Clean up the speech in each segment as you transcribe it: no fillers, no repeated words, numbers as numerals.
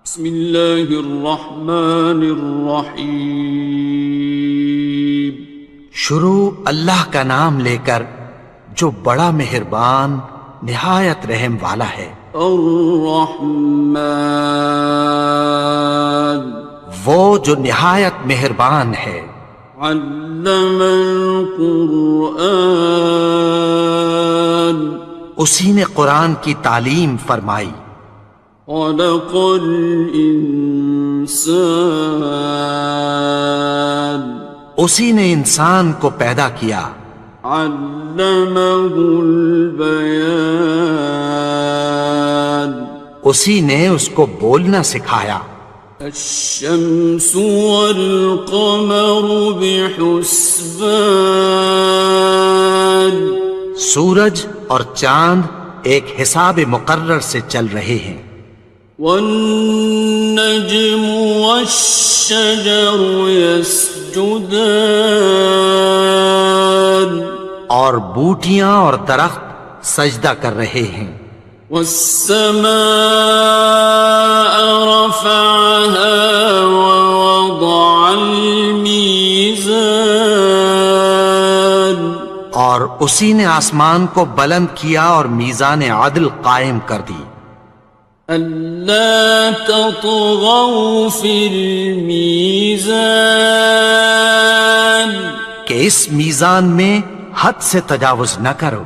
بسم اللہ الرحمن الرحیم۔ شروع اللہ کا نام لے کر جو بڑا مہربان نہایت رحم والا ہے۔ الرحمن، وہ جو نہایت مہربان ہے۔ علم القرآن، اسی نے قرآن کی تعلیم فرمائی۔ خلق الانسان، اسی نے انسان کو پیدا کیا۔ علمہ البیان، اسی نے اس کو بولنا سکھایا۔ الشمس والقمر بحسبان، سورج اور چاند ایک حساب مقرر سے چل رہے ہیں۔ والنجم والشجر يسجدان، اور بوٹیاں اور درخت سجدہ کر رہے ہیں۔ والسماء رفعها ووضع الميزان، اور اسی نے آسمان کو بلند کیا اور میزان عدل قائم کر دی۔ ألا تطغوا في الميزان، کہ اس میزان میں حد سے تجاوز نہ کرو۔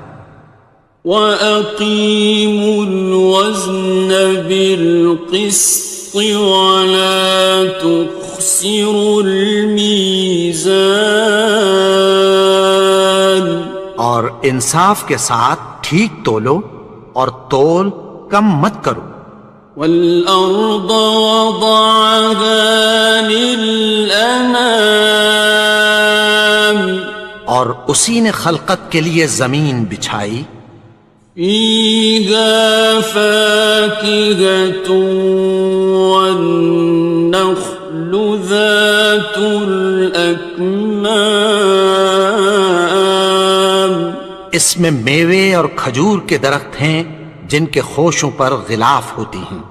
وَأَقِيمُوا الْوَزْنَ بِالْقِسْطِ وَلَا تُخْسِرُوا الْمِيزَانَ، اور انصاف کے ساتھ ٹھیک تولو اور تول کم مت کرو۔ وَالْأَرْضَ وَضَعَهَا لِلْأَنَامِ، اور اسی نے خلقت کے لیے زمین بچھائی۔ فِيهَا فَاكِهَةٌ وَالنَّخْلُ ذَاتُ الْأَكْمَامِ، اس میں میوے اور کھجور کے درخت ہیں جن کے خوشوں پر غلاف ہوتی ہیں۔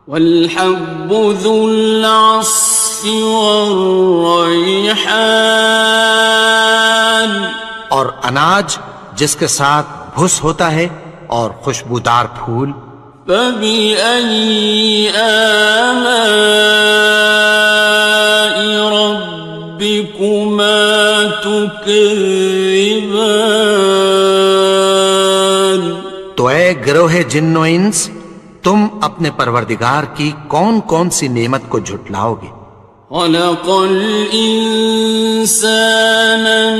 وَالْحَبُّ ذُو الْعَصْفِ وَالرَّيْحَانِ، اور اناج جس کے ساتھ بھس ہوتا ہے اور خوشبودار پھول۔ فَبِأَيِّ آلَاءِ رَبِّكُمَا تُكَذِّبَانِ، تو اے گروہ جن و انس، تم اپنے پروردگار کی کون کون سی نعمت کو جھٹلاؤ گے؟ خَلَقَ الْإِنسَانَ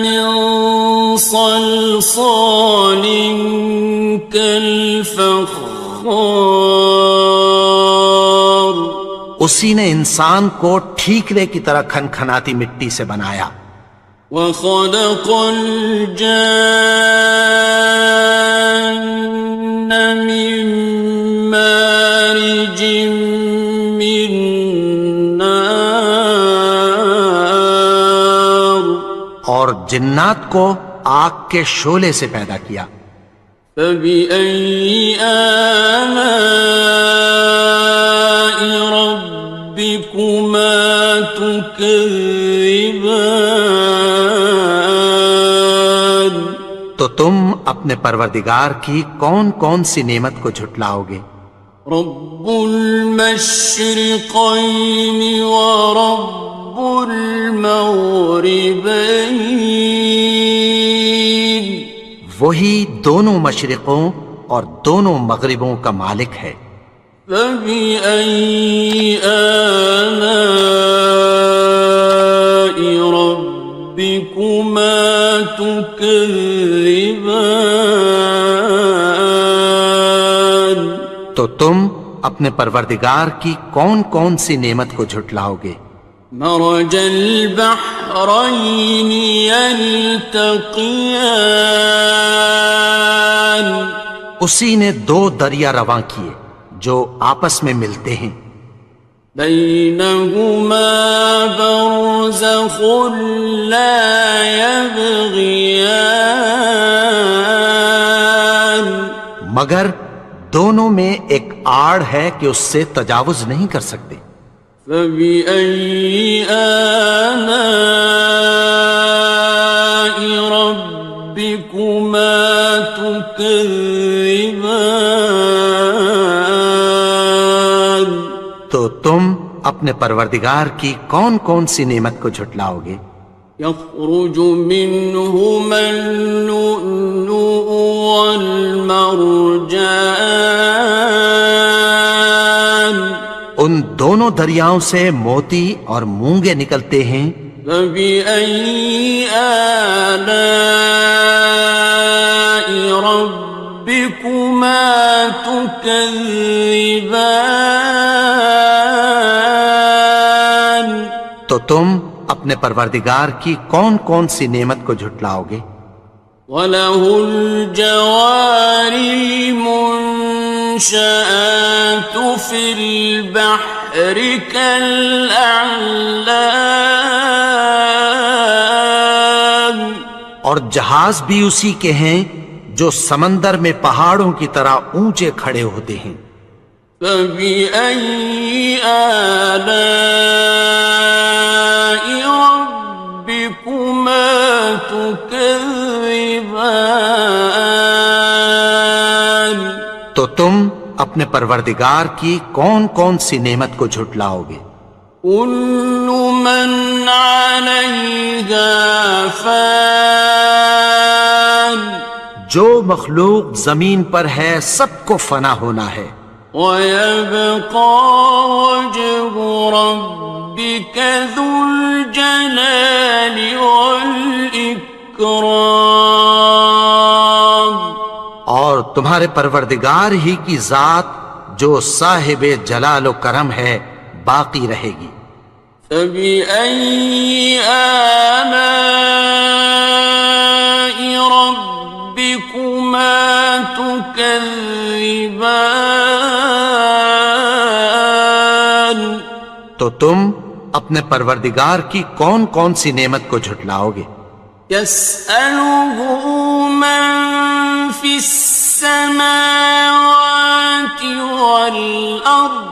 مِنْ صَلْصَالٍ كَالْفَخَّارِ، اسی نے انسان کو ٹھیکرے کی طرح کھنکھناتی مٹی سے بنایا۔ وَخَلَقَ الْجَانَّ مِن مَّارِجٍ مِّن نَّارٍ، اور جنات کو آگ کے شعلے سے پیدا کیا۔ فَبِأَيِّ آلَاءِ رَبِّكُمَا تُكَذِّبَانِ، تو تم اپنے پروردگار کی کون کون سی نعمت کو جھٹلاؤ گے؟ رب المشرقین ورب المغربین، وہی دونوں مشرقوں اور دونوں مغربوں کا مالک ہے۔ فَبِأَيِّ آلَاءِ رَبِّكُمَا تُكَذِّبَانِ، تو تم اپنے پروردگار کی کون کون سی نعمت کو جھٹلاؤ گے؟ مرج البحرین یلتقیان، اسی نے دو دریا رواں کیے جو آپس میں ملتے ہیں۔ بینہما برزخ لا یبغیان، مگر دونوں میں ایک آڑ ہے کہ اس سے تجاوز نہیں کر سکتے۔ فبأي آلاء ربكما تكذبان؟ تو تم اپنے پروردگار کی کون کون سی نعمت کو جھٹلاؤ گے؟ يخرج منهما اللؤلؤ والمرجان ان دونوں دریاؤں سے موتی اور مونگے نکلتے ہیں۔ فبأي آلاء ربكما تكذبان؟ تو تم اپنے پروردگار کی کون کون سی نعمت کو جھٹلاؤ گے؟ وَلَهُ الْجَوَارِ الْمُنشَآتُ فِي الْبَحْرِ كَالْأَعْلَامِ، اور جہاز بھی اسی کے ہیں جو سمندر میں پہاڑوں کی طرح اونچے کھڑے ہوتے ہیں۔ فَبِأَيِّ آلَاءِ رَبِّكُمَا تُكَذِّبَانِ؟ تو تم اپنے پروردگار کی کون کون سی نعمت کو جھٹلاؤ گے؟ كُلُّ مَنْ عَلَيْهَا فَانٍ، جو مخلوق زمین پر ہے سب کو فنا ہونا ہے۔ وَيَبْقَى وَجْهُ رَبِّكَ ذُو الْجَلَالِ وَالْإِكْرَامِ، اور تمہارے پروردگار ہی کی ذات جو صاحب جلال و کرم ہے باقی رہے گی۔ فَبِأَيِّ آلَاءِ رَبِّكُمَا تُكَذِّبَانِ؟ تو تم اپنے پروردگار کی کون کون سی نعمت کو جھٹلاؤ گے؟ يَسْأَلُهُ مَن فِي السَّمَاوَاتِ وَالْأَرْضِ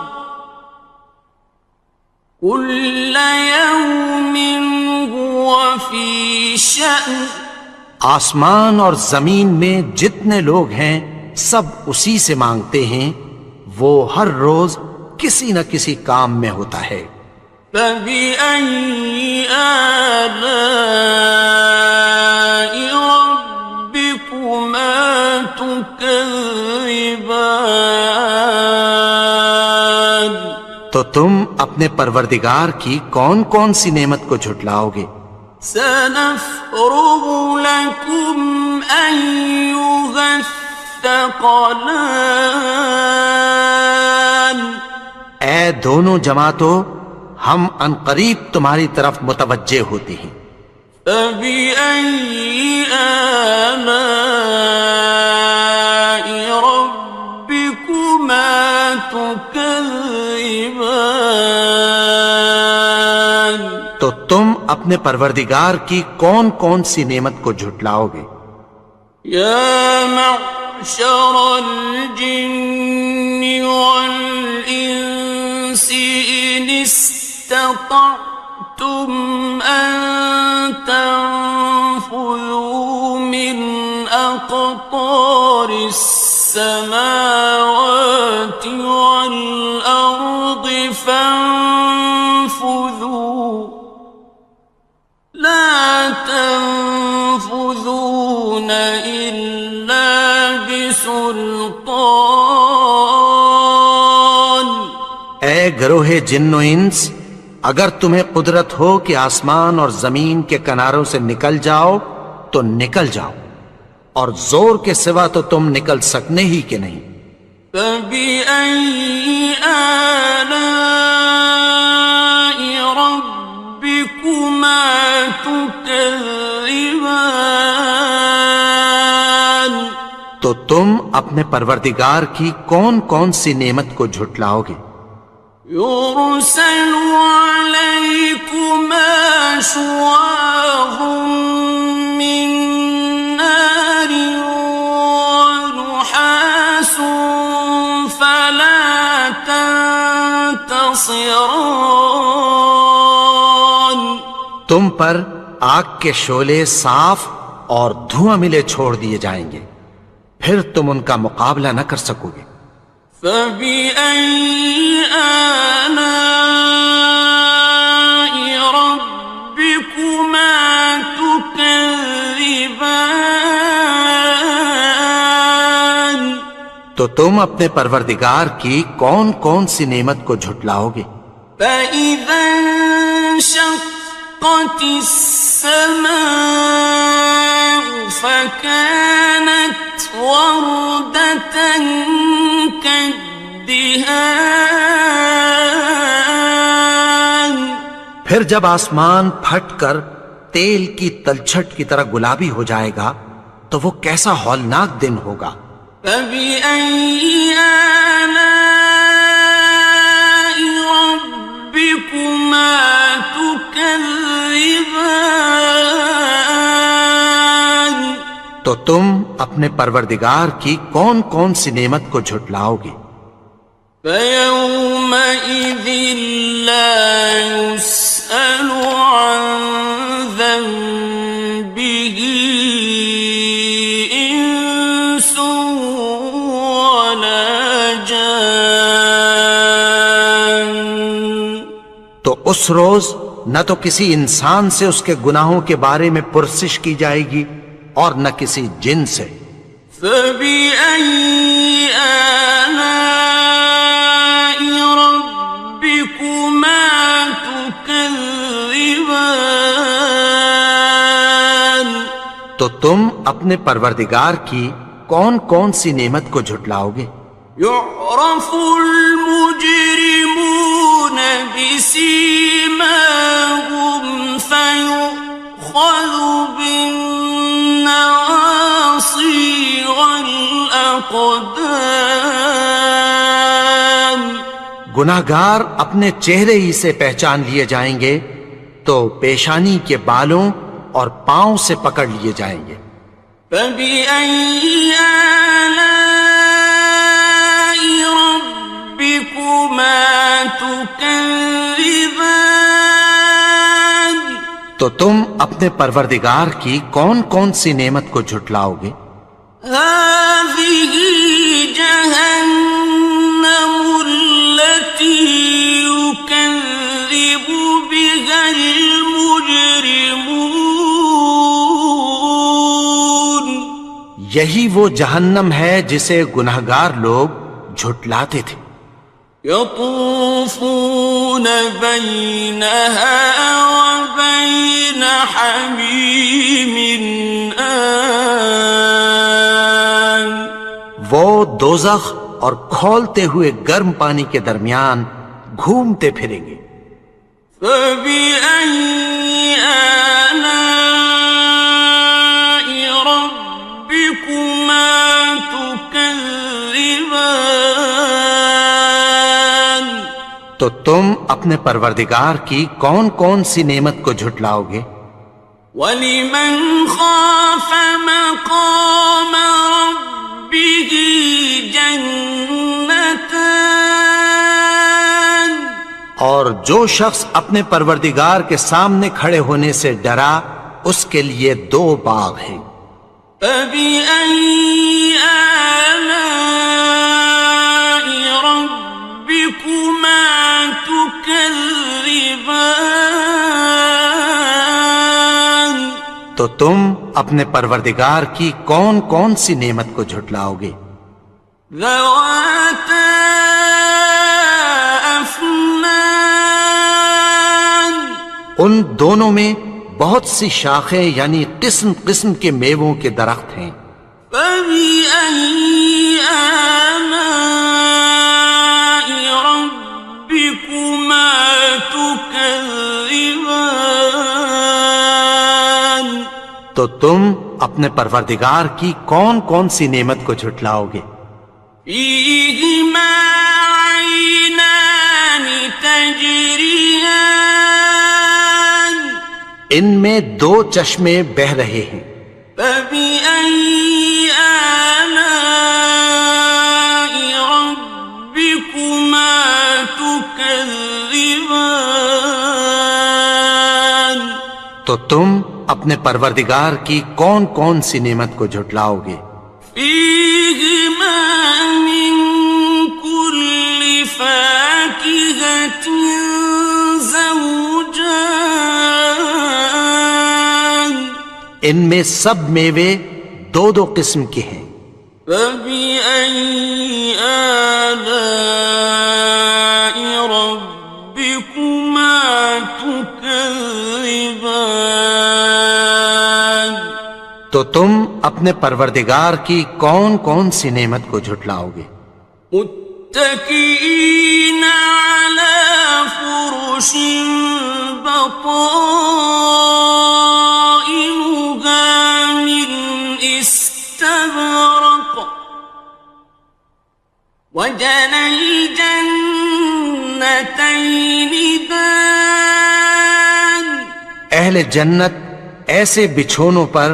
كُلَّ يَوْمٍ هُوَ فِي شَأْنٍ، آسمان اور زمین میں جتنے لوگ ہیں سب اسی سے مانگتے ہیں، وہ ہر روز کسی نہ کسی کام میں ہوتا ہے۔ فَبِأَيِّ آلَاءِ رَبِّكُمَا تُكَذِّبَانِ؟ تو تم اپنے پروردگار کی کون کون سی نعمت کو جھٹلاؤ گے؟ سَنَفْرُغُ لَكُمْ أَيُّهَ الثَّقَلَانِ، اے دونوں جماعتوں، ہم عنقریب تمہاری طرف متوجہ ہوتے ہیں۔ فَبِأَيِّ آلَاءِ رَبِّكُمَا تُكَذِّبَانِ؟ تو تم اپنے پروردگار کی کون کون سی نعمت کو جھٹلاؤ گے؟ يَا مَعْشَرَ الْجِنِّ وَالْإِنسِ إِنِ اسْتَطَعْتُمْ أَن تَنفُذُوا مِنْ أَقْطَارِ السَّمَاوَاتِ وَالْأَرْضِ فَانفُذُوا لَا تَنفُذُونَ إِلَّا بِسُلْطَانٍ۔ اے گروہ جن و انس، اگر تمہیں قدرت ہو کہ آسمان اور زمین کے کناروں سے نکل جاؤ تو نکل جاؤ، اور زور کے سوا تو تم نکل سکنے ہی کہ نہیں۔ فَبِأَيِّ آلَاءِ رَبِّكُمَا تُكَذِّبَانِ؟ تو تم اپنے پروردگار کی کون کون سی نعمت کو جھٹلاؤ گے؟ يُرْسَلُ عَلَيْكُمَا شُوَاظٌ مِّن نَّارٍ وَنُحَاسٌ فَلَا خصران. تم پر آگ کے شعلے صاف اور دھواں ملے چھوڑ دیے جائیں گے، پھر تم ان کا مقابلہ نہ کر سکو گے۔ فَبِأَيِّ آلَاءِ رَبِّكُمَا تُكَذِّبَانِ. تو تم اپنے پروردگار کی کون کون سی نعمت کو جھٹلاؤ گے؟ فَإِذَا انشَقَّتِ السَّمَاءُ فَكَانَتْ وَرْدَةً كَالدِّهَانِ. پھر جب آسمان پھٹ کر تیل کی تلچھٹ کی طرح گلابی ہو جائے گا تو وہ کیسا ہولناک دن ہوگا۔ فَبِأَيِّ آلَاءِ رَبِّكُمَا تُكَذِّبَانِ. تو تم اپنے پروردگار کی کون کون سی نعمت کو جھٹلاؤ گے؟ فَيَوْمَئِذٍ لَا يُسْأَلُ عَنْ ذَنبِهِ إِنسٌ وَلَا جَانٌ. تو اس روز نہ تو کسی انسان سے اس کے گناہوں کے بارے میں پرسش کی جائے گی اور نہ کسی جن سے۔ فَبِأَيِّ آلَاءِ رَبِّكُمَا تُكَذِّبَانِ. تو تم اپنے پروردگار کی کون کون سی نعمت کو جھٹلاؤ گے؟ يُعْرَفُ الْمُجْرِمُونَ بِسِيمَاهُمْ فَيُؤْخَذُ بِالنَّوَاصِي وَالْأَقْدَامِ. گناہگار اپنے چہرے ہی سے پہچان لیے جائیں گے تو پیشانی کے بالوں اور پاؤں سے پکڑ لیے جائیں گے۔ فَبِأَيِّ آلَاءِ رَبِّكُمَا تُكَذِّبَانِ. تو تم اپنے پروردگار کی کون کون سی نعمت کو جھٹلاؤ گے؟ هَٰذِهِ جَهَنَّمُ الَّتِي يُكَذِّبُ بِهَا الْمُجْرِمُونَ. یہی وہ جہنم ہے جسے گناہگار لوگ جھٹلاتے تھے۔ يَطُوفُونَ بَيْنَهَا وَبَيْنَ حَمِيمٍ آنٍ. وہ دوزخ اور کھولتے ہوئے گرم پانی کے درمیان گھومتے پھریں گے۔ فَبِأَيِّ آلَاءِ رَبِّكُمَا تُكَذِّبَانِ. تو تم اپنے پروردگار کی کون کون سی نعمت کو جھٹلاؤ گے؟ وَلِمَنْ خَافَ مَقَامَ رَبِّهِ جَنَّتَانِ. اور جو شخص اپنے پروردگار کے سامنے کھڑے ہونے سے ڈرا اس کے لیے دو باغ ہیں۔ فَبِأَيِّ آلَاءِ رَبِّكُمَا تُكَذِّبَانِ. تو تم اپنے پروردگار کی کون کون سی نعمت کو جھٹلاؤ گے؟ ذَوَاتَا أَفْنَانٍ. ان دونوں میں بہت سی شاخیں یعنی قسم قسم کے میووں کے درخت ہیں۔ فَبِأَيِّ آلَاءِ رَبِّكُمَا تُكَذِّبَانِ. تو تم اپنے پروردگار کی کون کون سی نعمت کو جھٹلاؤ گے؟ فِيهِمَا عَيْنَانِ تَجْرِيَانِ. ان میں دو چشمے بہہ رہے ہیں۔ فَبِأَيِّ آلَاءِ رَبِّكُمَا تُكَذِّبَانِ. تكذبان تو تم اپنے پروردگار کی کون کون سی نعمت کو جھٹلاؤ گے؟ فيهما من كل فاكهة زوجان ان میں سب میوے دو دو قسم کے ہیں۔ فبأي آلاء ربكما تكذبان تو تم اپنے پروردگار کی کون کون سی نعمت کو جھٹلاؤ گے؟ متكئين على فرش بطائنها من استبرق وجنى الجنتين دان اہل جنت ایسے بچھونوں پر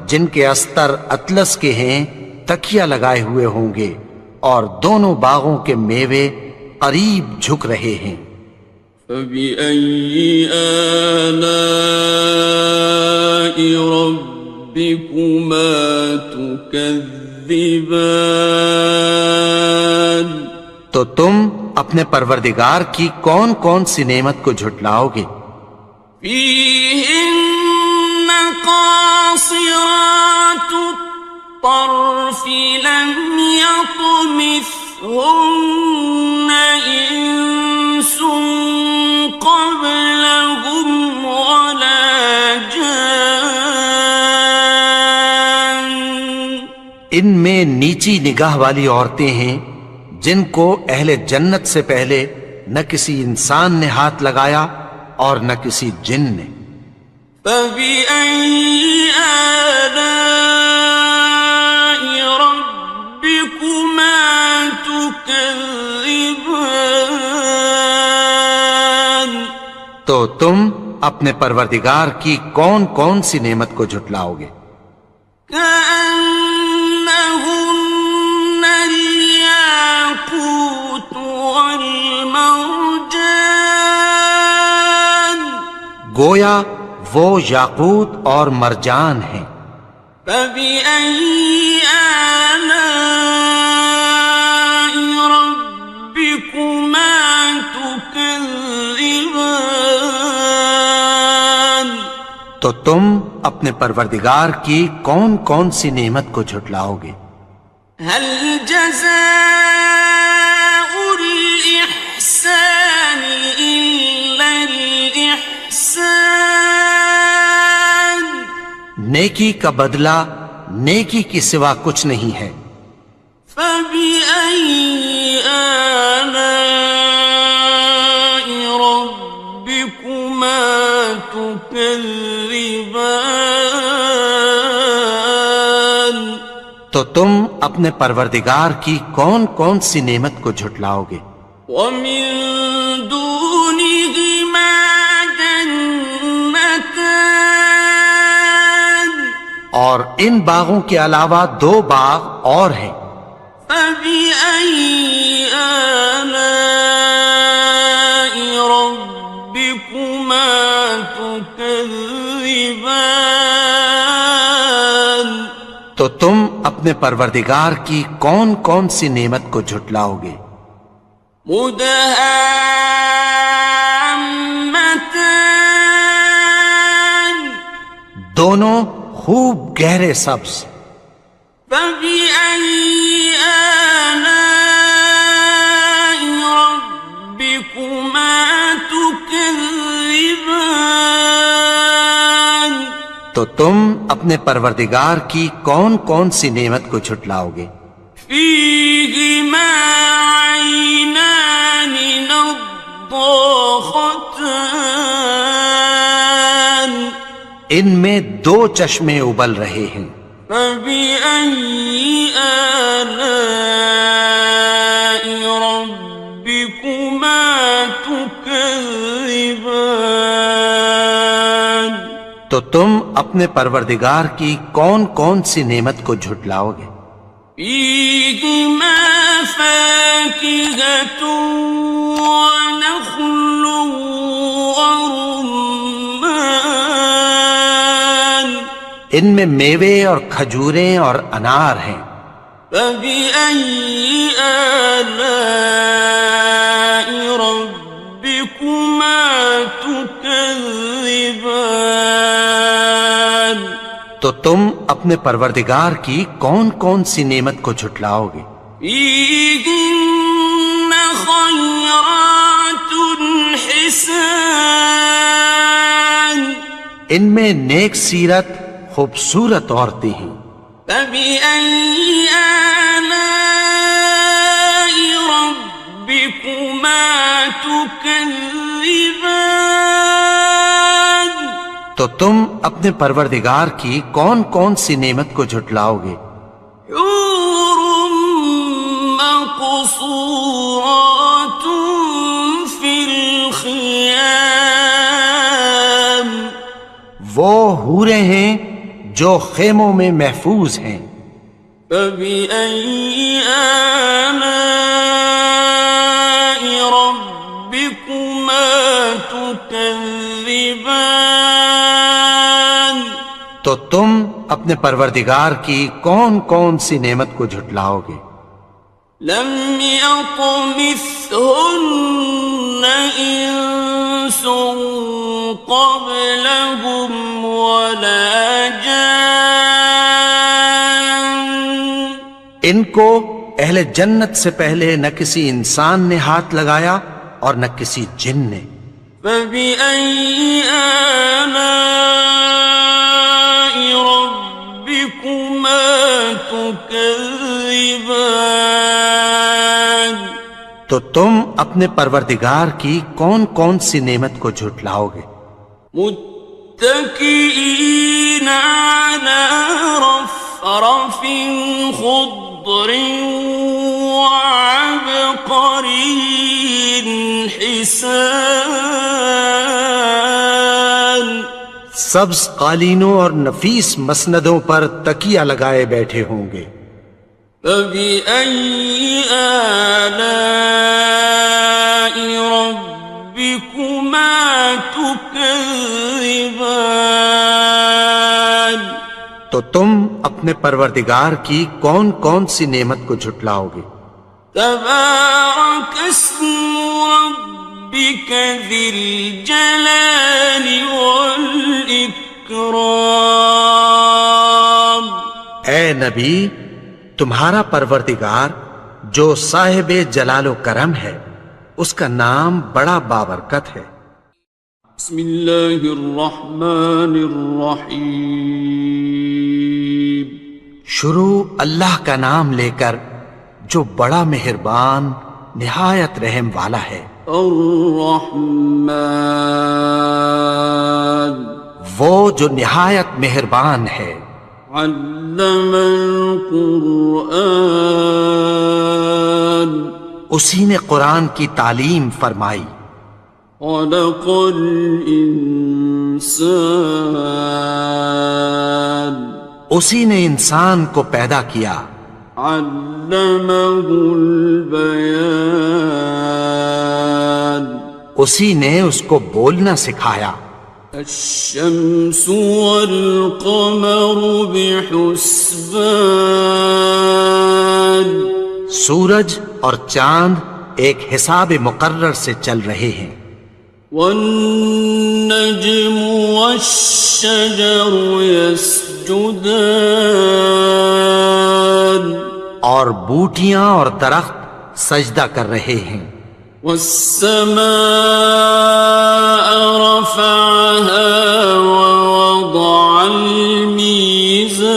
جن کے استر اطلس کے ہیں تکیہ لگائے ہوئے ہوں گے، اور دونوں باغوں کے میوے قریب جھک رہے ہیں۔ فبأي آلاء ربكما تكذبان تو تم اپنے پروردگار کی کون کون سی نعمت کو جھٹلاؤ گے؟ فيهن قاصرات الطرف لم يطمثهن إنس قبلهم ولا جان ان میں نیچی نگاہ والی عورتیں ہیں جن کو اہل جنت سے پہلے نہ کسی انسان نے ہاتھ لگایا اور نہ کسی جن نے۔ فبأي آلاء ربكما تكذبان تو تم اپنے پروردگار کی کون کون سی نعمت کو جھٹلاؤ گے؟ كأنهن الياقوت والمرجان گویا وہ یاقوت اور مرجان ہیں۔ فبأي آلاء ربكما تكذبان تو تم اپنے پروردگار کی کون کون سی نعمت کو جھٹلاؤ گے؟ هل جزاء الإحسان إلا الإحسان نیکی کا بدلہ نیکی کی سوا کچھ نہیں ہے۔ فبأي آلاء ربكما تكذبان تو تم اپنے پروردگار کی کون کون سی نعمت کو جھٹلاؤ گے؟ ومن دونهما جنتان اور ان باغوں کے علاوہ دو باغ اور ہیں۔ فبأي آلاء ربكما تكذبان تو تم اپنے پروردگار کی کون کون سی نعمت کو جھٹلاؤ گے؟ مدهامتان دونوں خوب گہرے سبز۔ فبأي آلاء ربكما تكذبان تو تم اپنے پروردگار کی کون کون سی نعمت کو جھٹلاؤ گے؟ فيهما عينان نضاختان ان میں دو چشمے ابل رہے ہیں۔ فبأي آلاء ربكما تكذبان تو تم اپنے پروردگار کی کون کون سی نعمت کو جھٹلاؤ گے؟ فيهما فاكهة ونخل ورمان ان میں میوے اور کھجوریں اور انار ہیں. فبأي آلاء ربكما تكذبان تو تم اپنے پروردگار کی کون کون سی نعمت کو جھٹلاؤ گے؟ فيهن خيرات حسان ان میں نیک سیرت خوبصورت عورتیں ہیں. فبأي آلاء ربكما تكذبان تو تم اپنے پروردگار کی کون کون سی نعمت کو جھٹلاؤ گے؟ حور مقصورات في الخيام وہ حوریں ہیں جو خیموں میں محفوظ ہیں. فبأي آلاء ربكما تكذبان تو تم اپنے پروردگار کی کون کون سی نعمت کو جھٹلاؤ گے؟ لم يطمثهن إنس قبلهم ولا جان ان کو اہل جنت سے پہلے نہ کسی انسان نے ہاتھ لگایا اور نہ کسی جن نے. فبأي آلاء ربكما تكذبان تو تم اپنے پروردگار کی کون کون سی نعمت کو جھٹلاؤ گے؟ متكئين على رفرف خضر وعبقري حسان سبز قالینوں اور نفیس مسندوں پر تکیہ لگائے بیٹھے ہوں گے. فبأي آلاء ربكما تكذبان تو تم اپنے پروردگار کی کون کون سی نعمت کو جھٹلاؤ گے؟ تبارك اسم ربك ذي الجلال والإكرام اے نبی، تمہارا پروردگار جو صاحب جلال و کرم ہے اس کا نام بڑا بابرکت ہے. بسم اللہ الرحمن الرحیم شروع اللہ کا نام لے کر جو بڑا مہربان نہایت رحم والا ہے. الرحمن وہ جو نہایت مہربان ہے. علم القرآن اسی نے قرآن کی تعلیم فرمائی. خلق الانسان اسی نے انسان کو پیدا کیا. علمہ البیان اسی نے اس کو بولنا سکھایا. الشمس والقمر بحسبان سورج اور چاند ایک حساب مقرر سے چل رہے ہیں. والنجم والشجر يسجدان اور بوٹیاں اور درخت سجدہ کر رہے ہیں. والسماء رفعها ووضع الميزان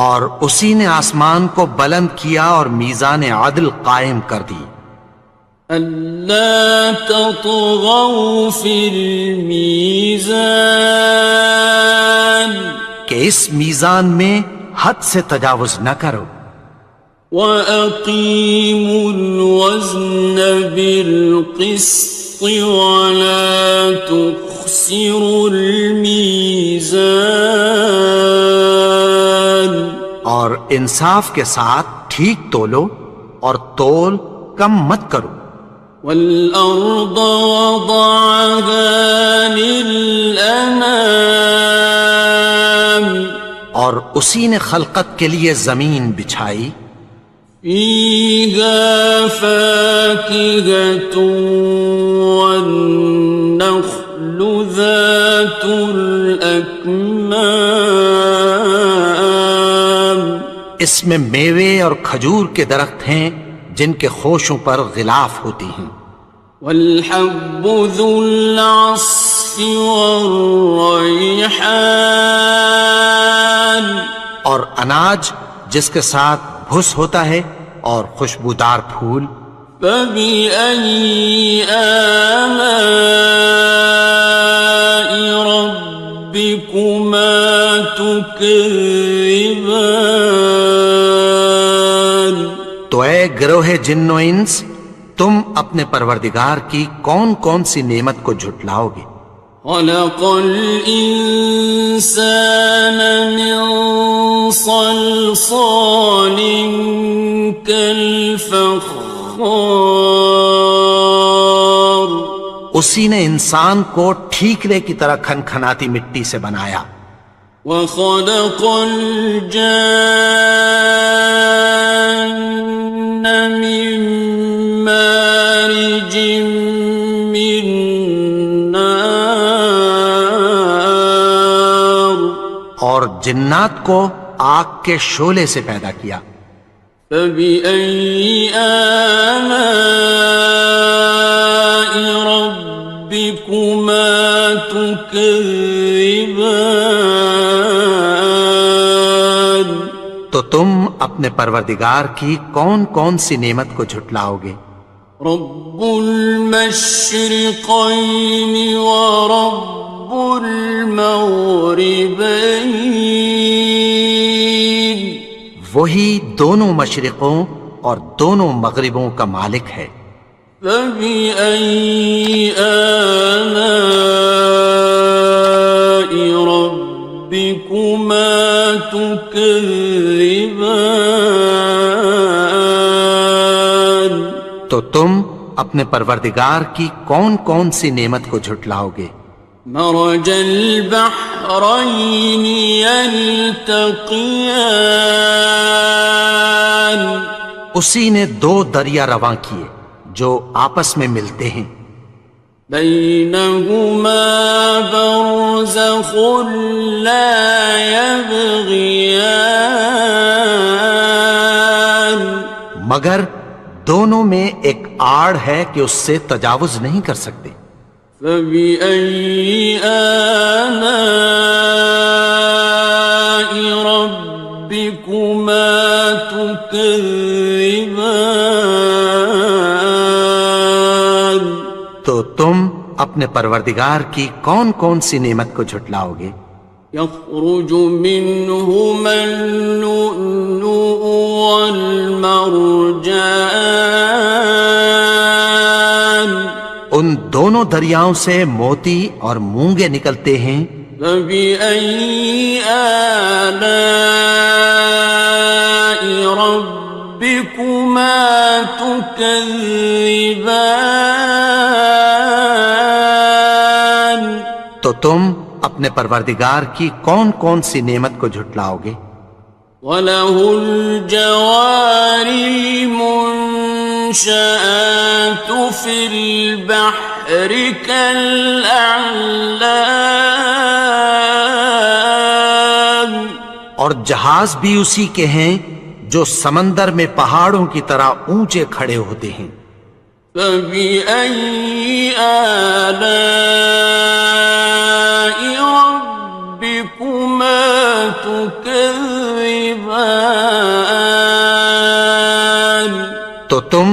اور اسی نے آسمان کو بلند کیا اور میزان عدل قائم کر دی. ألا تطغوا في الميزان کہ اس میزان میں حد سے تجاوز نہ کرو. وَأَقِيمُوا الْوَزْنَ بِالْقِسْطِ وَلَا تُخْسِرُوا الْمِيزَانَ اور انصاف کے ساتھ ٹھیک تولو اور تول کم مت کرو. والأرض وضعها للأنام اور اسی نے خلقت کے لیے زمین بچھائی. فيها فاكهة والنخل ذات الأكمام اس میں میوے اور کھجور کے درخت ہیں جن کے خوشوں پر غلاف ہوتی ہیں. والحب ذو العصف والريحان اور اناج جس کے ساتھ بھس ہوتا ہے اور خوشبودار پھول. فبأي آلاء ربكما تكذبان تو اے گروہ جن و انس، تم اپنے پروردگار کی کون کون سی نعمت کو جھٹلاؤ گے؟ خلق الإنسان من صلصال كالفخار اسی نے انسان کو ٹھیکرے کی طرح کھنکھناتی مٹی سے بنایا. وخلق الجان من مارج من نار اور جنات کو آگ کے شعلے سے پیدا کیا. فبأي آلاء ربكما تكذبان تو تم اپنے پروردگار کی کون کون سی نعمت کو جھٹلاؤ گے؟ رب المشرقين ورب المغربين وہی دونوں مشرقوں اور دونوں مغربوں کا مالک ہے. فبأي آلاء ربكما تكذبان تو تم اپنے پروردگار کی کون کون سی نعمت کو جھٹلاؤ گے؟ مرج البحرين يلتقيان اسی نے دو دریا رواں کیے جو آپس میں ملتے ہیں. بينهما برزخ لا يبغيان مگر دونوں میں ایک آڑ ہے کہ اس سے تجاوز نہیں کر سکتے. فبأي آلاء ربكما تكذبان تو تم اپنے پروردگار کی کون کون سی نعمت کو جھٹلاؤ گے؟ يخرج منهما اللؤلؤ والمرجان ان دونوں دریاؤں سے موتی اور مونگے نکلتے ہیں. فبأي آلاء ربكما تكذبان تو تم اپنے پروردگار کی کون کون سی نعمت کو جھٹلاؤ گے؟ وَلَهُ الْجَوَارِ الْمُنشَآتُ فِي الْبَحْرِ كَالْأَعْلَامِ اور جہاز بھی اسی کے ہیں جو سمندر میں پہاڑوں کی طرح اونچے کھڑے ہوتے ہیں. فَبِأَيِّ آلَاءِ رَبِّكُمَا تُكَذِّبَانِ تو تم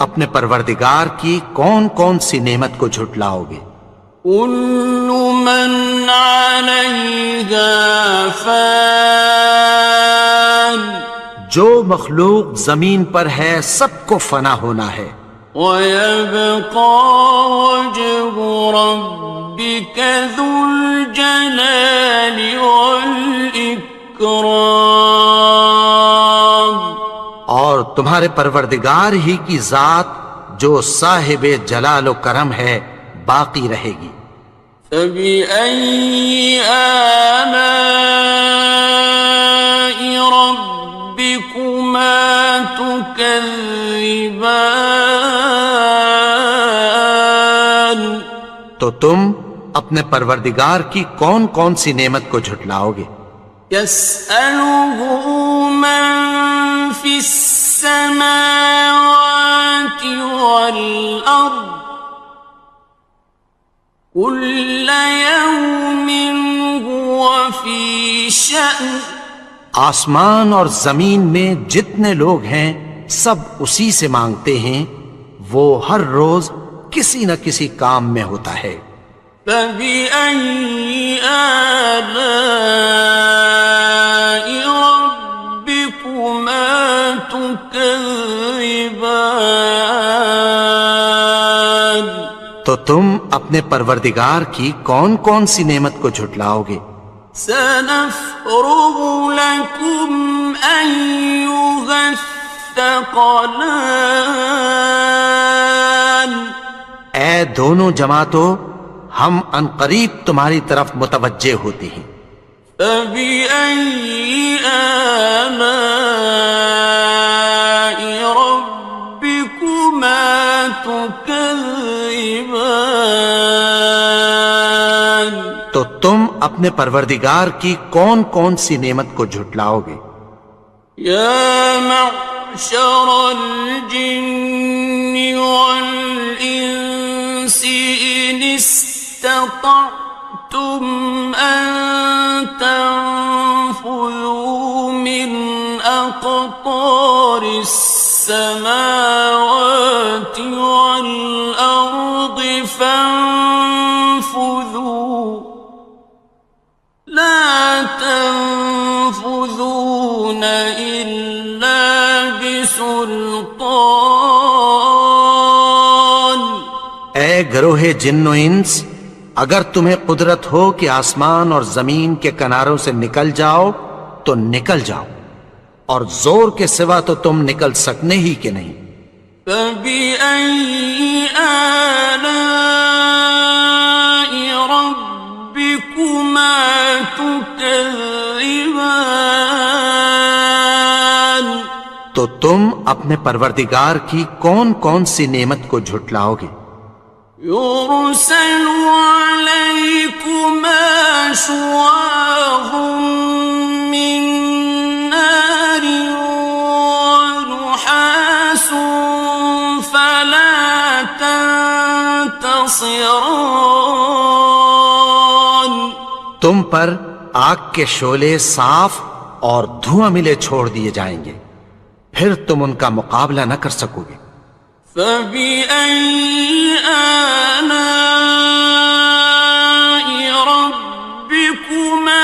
اپنے پروردگار کی کون کون سی نعمت کو جھٹلاؤ گے؟ كُلُّ مَنْ عَلَيْهَا فَانٍ جو مخلوق زمین پر ہے سب کو فنا ہونا ہے. وَيَبْقَى وَجْهُ رَبِّكَ ذُو الْجَلَالِ وَالْإِكْرَامِ تمہارے پروردگار ہی کی ذات جو صاحب جلال و کرم ہے باقی رہے گی۔ فَبِأَيِّ آلَاءِ رَبِّكُمَا تُكَذِّبَانِ؟ تو تم اپنے پروردگار کی کون کون سی نعمت کو جھٹلاؤ گے؟ يَسْأَلُهُ مَن فِي السَّمَاوَاتِ وَالْأَرْضِ كُلَّ يَوْمٍ هُوَ فِي شَأْنٍ۔ آسمان اور زمین میں جتنے لوگ ہیں سب اسی سے مانگتے ہیں، وہ ہر روز کسی نہ کسی کام میں ہوتا ہے۔ فَبِأَيِّ آلَاءِ رَبِّكُمَا تُكَذِّبَانِ؟ تو تم اپنے پروردگار کی کون کون سی نعمت کو جھٹلاؤ گے؟ سَنَفْرُغُ لَكُمْ أَيُّهَ الثَّقَلَانِ۔ اے دونوں جماعتوں، ہم عنقریب تمہاری طرف متوجہ ہوتے ہیں۔ فَبِأَيِّ آلَاءِ رَبِّكُمَا تُكَذِّبَانِ؟ تو تم اپنے پروردگار کی کون کون سی نعمت کو جھٹلاؤ گے؟ یا معشر الجن والانس ان استطعتم ان تنفذوا من اقطار السماوات والارض فانفذوا لا تنفذون إلا بسلطان۔ اے گروہ جن و انس، اگر تمہیں قدرت ہو کہ آسمان اور زمین کے کناروں سے نکل جاؤ تو نکل جاؤ، اور زور کے سوا تو تم نکل سکنے ہی کہ نہیں۔ فَبِأَيِّ آلَاءِ رَبِّكُمَا تُكَذِّبَانِ؟ تو تم اپنے پروردگار کی کون کون سی نعمت کو جھٹلاؤ گے؟ يُرْسَلُ عَلَيْكُمَا شُوَاظٌ مِّن نَّارٍ وَنُحَاسٌ فَلَا تَنتَصِرَانِ۔ تم پر آگ کے شعلے صاف اور دھواں ملے چھوڑ دیے جائیں گے، پھر تم ان کا مقابلہ نہ کر سکو گے۔ فَبِأَيِّ آلَاءِ رَبِّكُمَا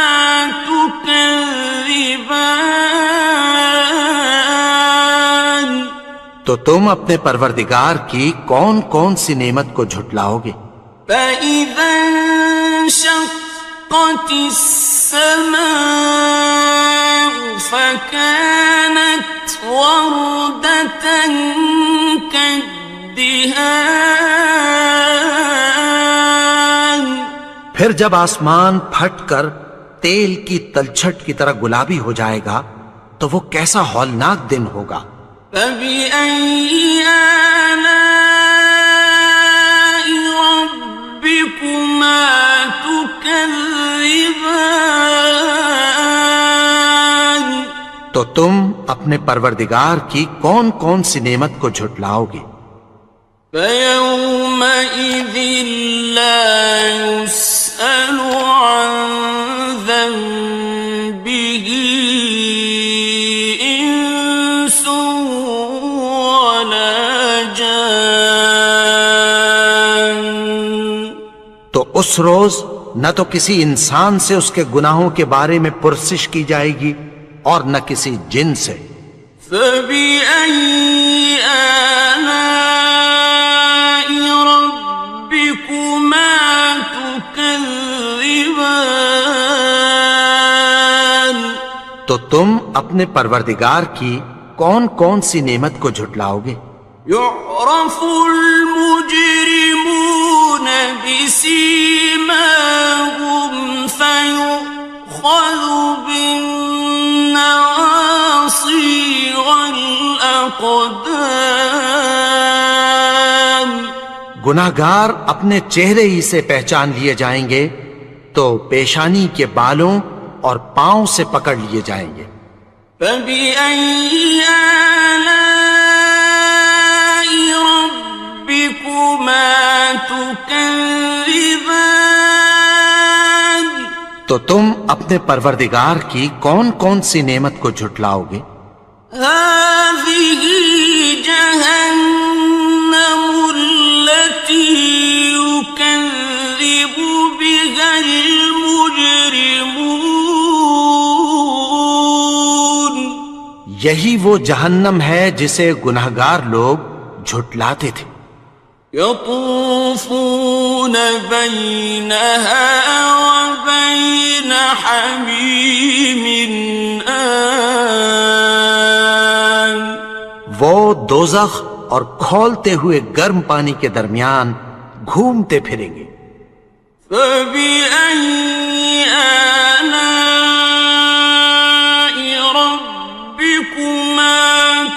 تُكَذِّبَانِ؟ تو تم اپنے پروردگار کی کون کون سی نعمت کو جھٹلاؤ گے؟ فَإِذَا انشَقَّتِ السَّمَاءُ فَكَانَتْ وَرْدَةً كَالدِّهَانِ؟ پھر جب آسمان پھٹ کر تیل کی تلچھٹ کی طرح گلابی ہو جائے گا تو وہ کیسا ہولناک دن ہوگا۔ فَبِأَيِّ آلَاءِ رَبِّكُمَا تُكَذِّبَانِ؟ تو تم اپنے پروردگار کی کون کون سی نعمت کو جھٹلاؤ گے؟ فَيَوْمَئِذٍ لَا يُسْأَلُ عَن ذَنبِهِ إِنسٌ وَلَا جَانٌ۔ تو اس روز نہ تو کسی انسان سے اس کے گناہوں کے بارے میں پرسش کی جائے گی اور نہ کسی جن سے۔ فَبِأَيِّ آلَاءِ رَبِّكُمَا تُكَذِّبَانِ؟ تو تم اپنے پروردگار کی کون کون سی نعمت کو جھٹلاؤ گے؟ يعرف المجرمون بسيماهم فيؤخذ بالنواصي والأقدام. گناہگار اپنے چہرے ہی سے پہچان لیے جائیں گے تو پیشانی کے بالوں اور پاؤں سے پکڑ لیے جائیں گے. فَبِأَيِّ آلَاءِ رَبِّكُمَا تُكَذِّبَانِ. تو تم اپنے پروردگار کی کون کون سی نعمت کو جھٹلاؤ گے؟ هَٰذِهِ جَهَنَّمُ الَّتِي يُكَذِّبُ بِهَا الْمُجْرِمُونَ. یہی وہ جہنم ہے جسے گناہگار لوگ جھٹلاتے تھے. يطوفون بينها وبين حميم آن. وہ دوزخ اور کھولتے ہوئے گرم پانی کے درمیان گھومتے پھریں گے. فبأي آلاء ربكما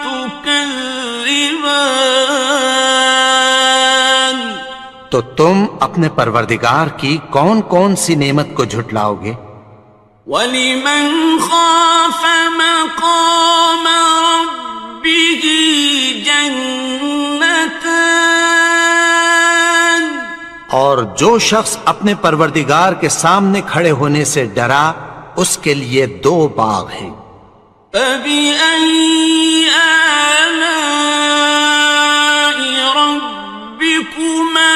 تكذبان. تو تم اپنے پروردگار کی کون کون سی نعمت کو جھٹلاؤ گے؟ وَلِمَنْ خَافَ مَقَامَ رَبِّهِ جَنَّتَانِ. اور جو شخص اپنے پروردگار کے سامنے کھڑے ہونے سے ڈرا اس کے لیے 2 باغ ہیں. فَبِأَيِّ آلَاءِ رَبِّكُمَا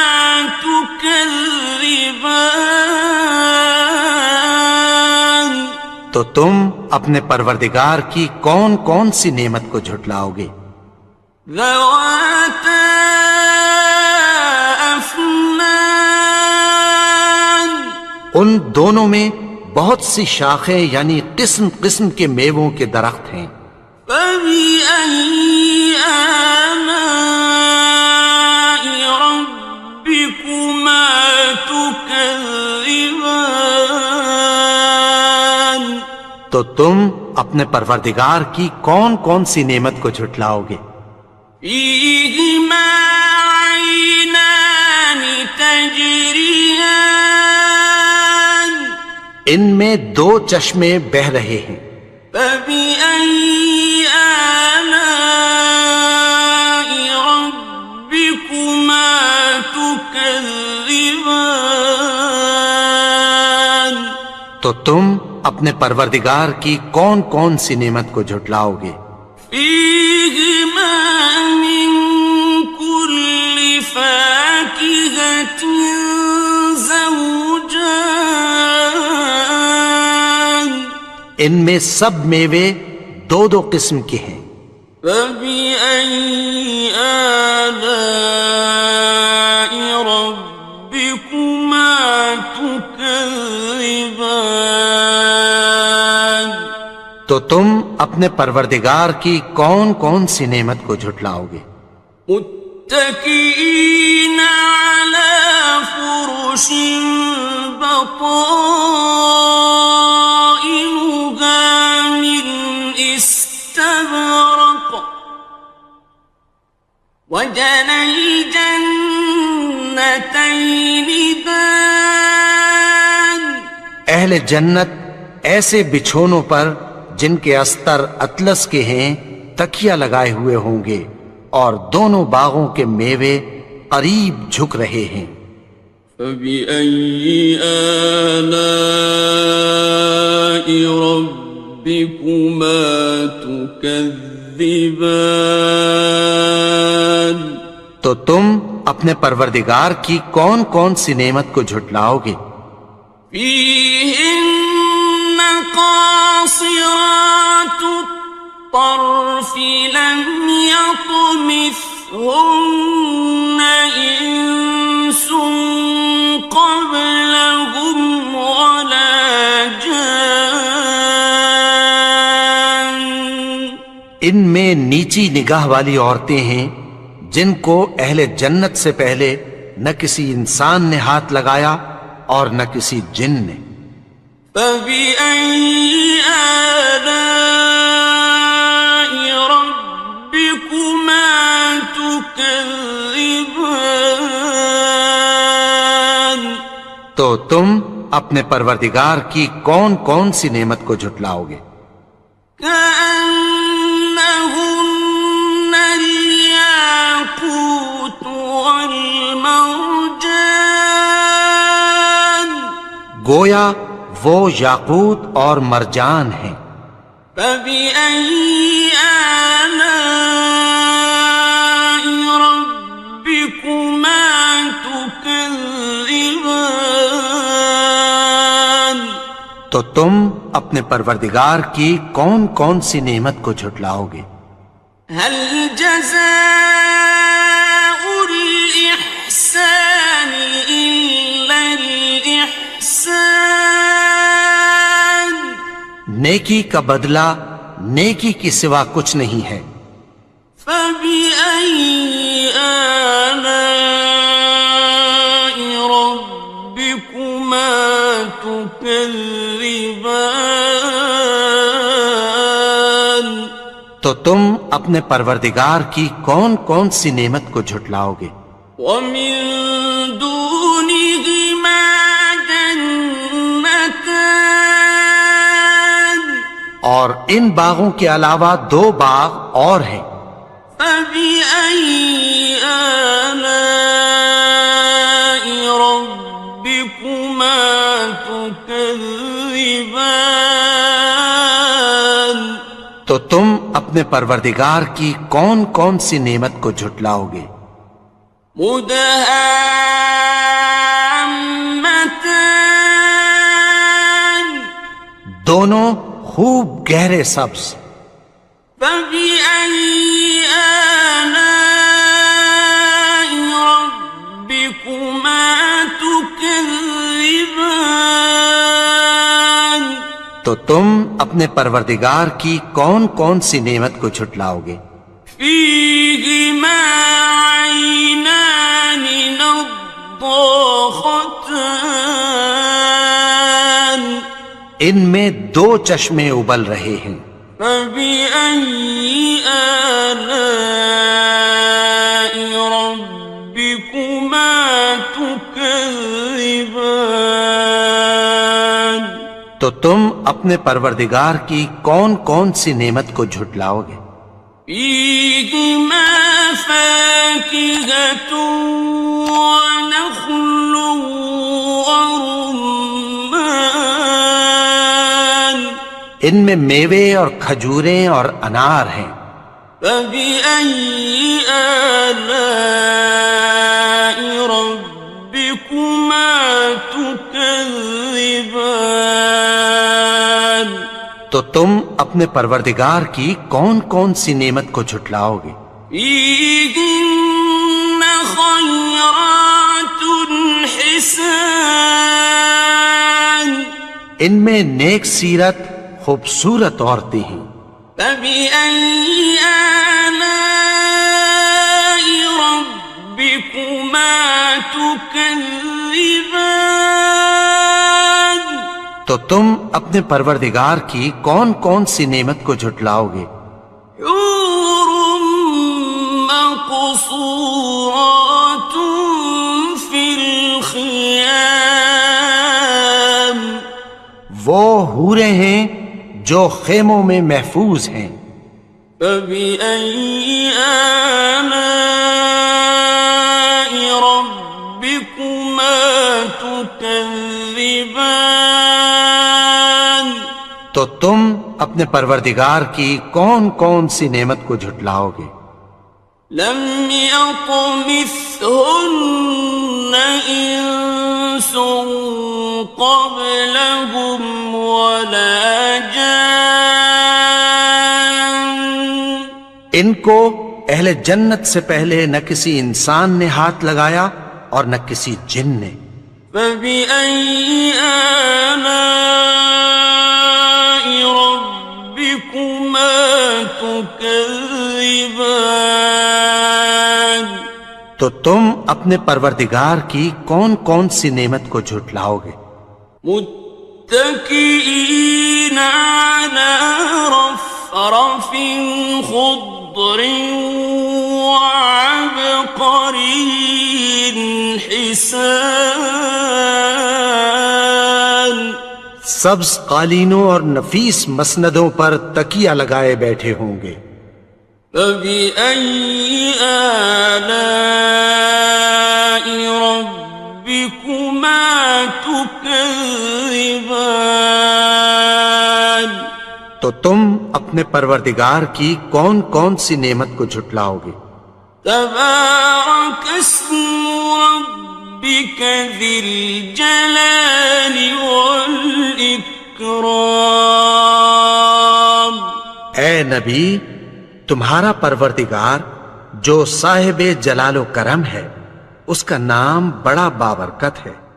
تُكَذِّبَانِ. تو تم اپنے پروردگار کی کون کون سی نعمت کو جھٹلاؤ گے؟ ذَوَاتَا أَفْنَانٍ. ان دونوں میں بہت سی شاخیں یعنی قسم قسم کے میووں کے درخت ہیں. فَبِأَيِّ آلَاءِ رَبِّكُمَا تُكَذِّبَانِ. تو تم اپنے پروردگار کی کون کون سی نعمت کو جھٹلاؤ گے؟ فِيهِمَا عَيْنَانِ تَجْرِيَانِ. ان میں 2 چشمے بہہ رہے ہیں. فَبِأَيِّ آلَاءِ رَبِّكُمَا تُكَذِّبَانِ. تو تم اپنے پروردگار کی کون کون سی نعمت کو جھٹلاؤ گے؟ فِيهِمَا مِن كُلِّ فَاكِهَةٍ زَوْجَانِ. ان میں سب میوے 2 قسم کے ہیں. فَبِأَيِّ آلَاءِ رَبِّكُمَا تُكَذِّبَانِ. تو تم اپنے پروردگار کی کون کون سی نعمت کو جھٹلاؤ گے؟ متكئين على فرش بطائنها من استبرق وجنى الجنتين دان. اہل جنت ایسے بچھونوں پر جن کے استر اطلس کے ہیں تکیہ لگائے ہوئے ہوں گے اور دونوں باغوں کے میوے قریب جھک رہے ہیں. فَبِأَيِّ آلَاءِ رَبِّكُمَا تُكَذِّبَانِ. تو تم اپنے پروردگار کی کون کون سی نعمت کو جھٹلاؤ گے؟ فِيهِنَّ قَاصِرَاتُ الطَّرْفِ لَمْ يَطْمِثْهُنَّ إِنسٌ قَبْلَهُمْ وَلَا جَانٌّ. ان میں نیچی نگاہ والی عورتیں ہیں جن کو اہل جنت سے پہلے نہ کسی انسان نے ہاتھ لگایا اور نہ کسی جن نے. فَبِأَيِّ آلَاءِ رَبِّكُمَا تُكَذِّبَانِ تو تم اپنے پروردگار کی کون کون سی نعمت کو جھٹلاؤ گے؟ كأنهن الياقوت والمرجان گویا وہ یاقوت اور مرجان ہیں. فبأي آلاء ربكما تكذبان تو تم اپنے پروردگار کی کون کون سی نعمت کو جھٹلاؤ گے؟ هل جزاء الإحسان إلا الإحسان نیکی کا بدلہ نیکی کی سوا کچھ نہیں ہے. فبأي آلاء ربكما تكذبان تو تم اپنے پروردگار کی کون کون سی نعمت کو جھٹلاؤ گے؟ ومن دونهما جنتان اور ان باغوں کے علاوہ دو باغ اور ہیں. فبأي آلاء ربكما تكذبان تو تم اپنے پروردگار کی کون کون سی نعمت کو جھٹلاؤ گے؟ مدهامتان دونوں خوب گہرے سبز. فبأي آلاء ربكما تكذبان تو تم اپنے پروردگار کی کون کون سی نعمت کو جھٹلاؤ گے؟ فيهما عينان نضاختان ان میں دو چشمے ابل رہے ہیں. فبأي آلاء ربكما تكذبان تو تم اپنے پروردگار کی کون کون سی نعمت کو جھٹلاؤ گے؟ فيهما فاكهة ونخل ورمان ان میں میوے اور کھجوریں اور انار ہیں. فبأي آلاء ربكما تكذبان تو تم اپنے پروردگار کی کون کون سی نعمت کو جھٹلاؤ گے؟ فيهن خيرات حسان ان میں نیک سیرت خوبصورت عورتیں ہیں. فبأي آلاء ربكما تكذبان تو تم اپنے پروردگار کی کون کون سی نعمت کو جھٹلاؤ گے؟ حور مقصورات في الخيام وہ حوریں ہیں جو خیموں میں محفوظ ہیں. فبأي آلاء ربكما تكذبان تو تم اپنے پروردگار کی کون کون سی نعمت کو جھٹلاؤ گے؟ لم يطمثهن إنس قبلهم ولا جان ان کو اہل جنت سے پہلے نہ کسی انسان نے ہاتھ لگایا اور نہ کسی جن نے. فبأي آلاء ربكما تكذبان تو تم اپنے پروردگار کی کون کون سی نعمت کو جھٹلاؤ گے؟ متكئين على رفرف خضر وعبقري حسان سبز قالینوں اور نفیس مسندوں پر تکیہ لگائے بیٹھے ہوں گے۔ فبأي آلاء ربكما تكذبان تو تم اپنے پروردگار کی کون کون سی نعمت کو جھٹلاؤ گے؟ تبارك اسم ربك ذي الجلال والإكرام اے نبی، تمہارا پروردگار جو صاحب جلال و کرم ہے، اس کا نام بڑا بابرکت ہے۔